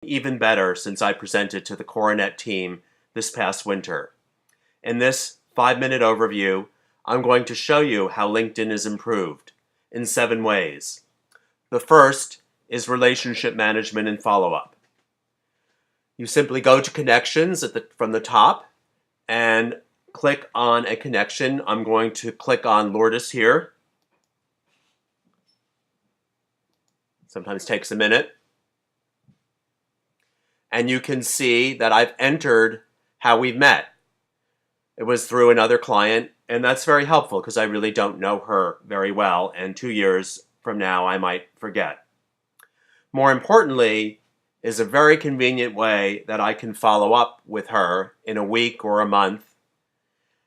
even better since I presented to the Coronet team this past winter. In this 5-minute overview, I'm going to show you how LinkedIn is improved in 7 ways. The first is relationship management and follow-up. You simply go to connections from the top and click on a connection. I'm going to click on Lourdes here. Sometimes takes a minute. And you can see that I've entered how we've met. It was through another client, and that's very helpful because I really don't know her very well, and 2 years from now I might forget. More importantly, is a very convenient way that I can follow up with her in a week or a month.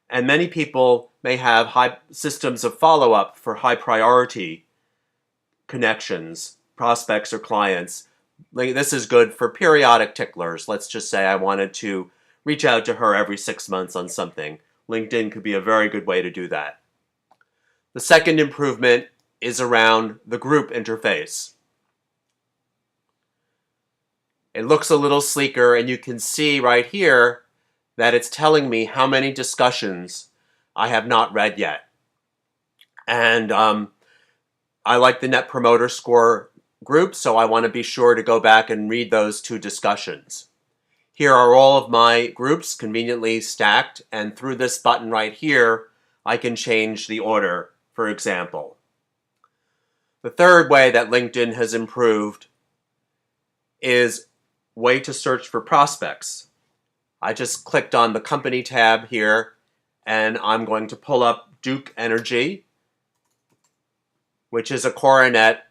And many people may have high systems of follow-up for high priority connections, prospects or clients. This is good for periodic ticklers. Let's just say I wanted to reach out to her every 6 months on something. LinkedIn could be a very good way to do that. The second improvement is around the group interface. It looks a little sleeker, and you can see right here that it's telling me how many discussions I have not read yet. And I like the Net Promoter Score group, so I want to be sure to go back and read those 2 discussions. Here are all of my groups conveniently stacked, and through this button right here, I can change the order, for example. The third way that LinkedIn has improved is way to search for prospects. I just clicked on the company tab here, and I'm going to pull up Duke Energy, which is a Coronet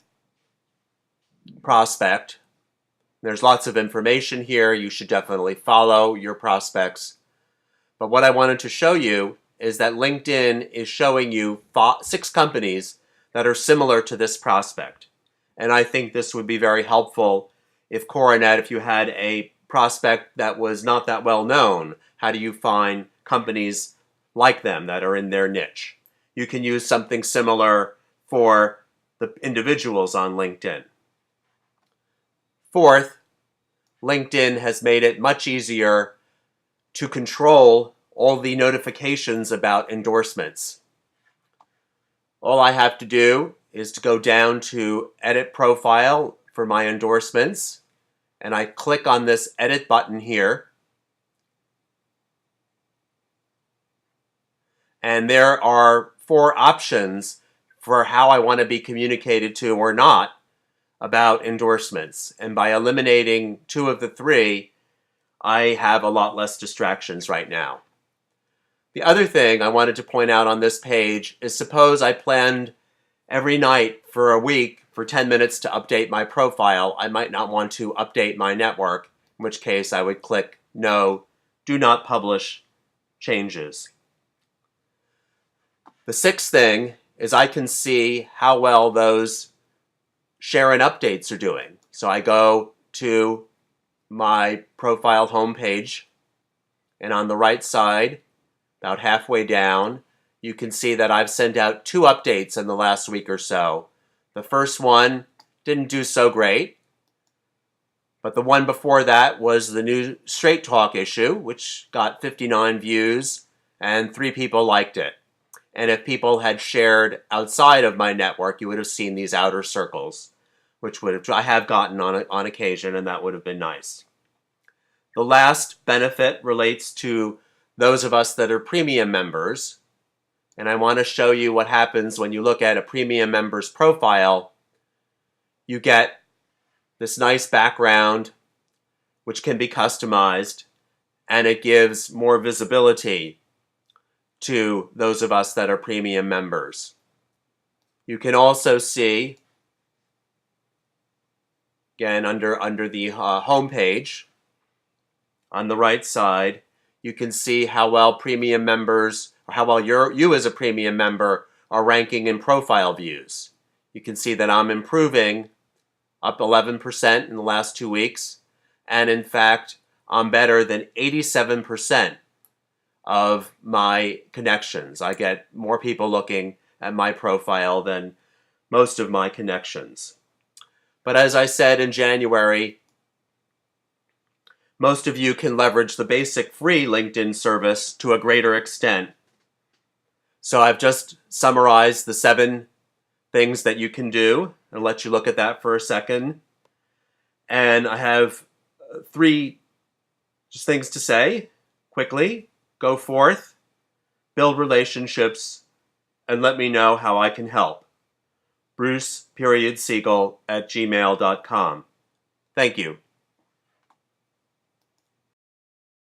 prospect. There's lots of information here. You should definitely follow your prospects. But what I wanted to show you is that LinkedIn is showing you 6 companies that are similar to this prospect. And I think this would be very helpful if Coronet, if you had a prospect that was not that well known, how do you find companies like them that are in their niche? You can use something similar for the individuals on LinkedIn. Fourth, LinkedIn has made it much easier to control all the notifications about endorsements. All I have to do is to go down to Edit Profile for my endorsements, and I click on this Edit button here. And there are 4 options for how I want to be communicated to or not about endorsements. And by eliminating 2 of the 3, I have a lot less distractions right now. The other thing I wanted to point out on this page is, suppose I planned every night for a week for 10 minutes to update my profile. I might not want to update my network, in which case I would click No, Do Not Publish Changes. The 6th thing is I can see how well those share and updates are doing. So I go to my profile homepage, and on the right side, about halfway down, you can see that I've sent out 2 updates in the last week or so. The first one didn't do so great, but the one before that was the new Straight Talk issue, which got 59 views and 3 people liked it. And if people had shared outside of my network, you would have seen these outer circles, which I have gotten on occasion, and that would have been nice. The last benefit relates to those of us that are premium members. And I want to show you what happens when you look at a premium member's profile. You get this nice background, which can be customized, and it gives more visibility to those of us that are premium members. You can also see, again, under the home page, on the right side, you can see how well premium members, or how well you as a premium member are ranking in profile views. You can see that I'm improving, up 11% in the last 2 weeks, and in fact, I'm better than 87% of my connections. I get more people looking at my profile than most of my connections. But as I said in January, most of you can leverage the basic free LinkedIn service to a greater extent. So I've just summarized the 7 things that you can do and let you look at that for a second. And I have 3 just things to say quickly. Go forth, build relationships, and let me know how I can help. Bruce.Siegel@gmail.com. Thank you.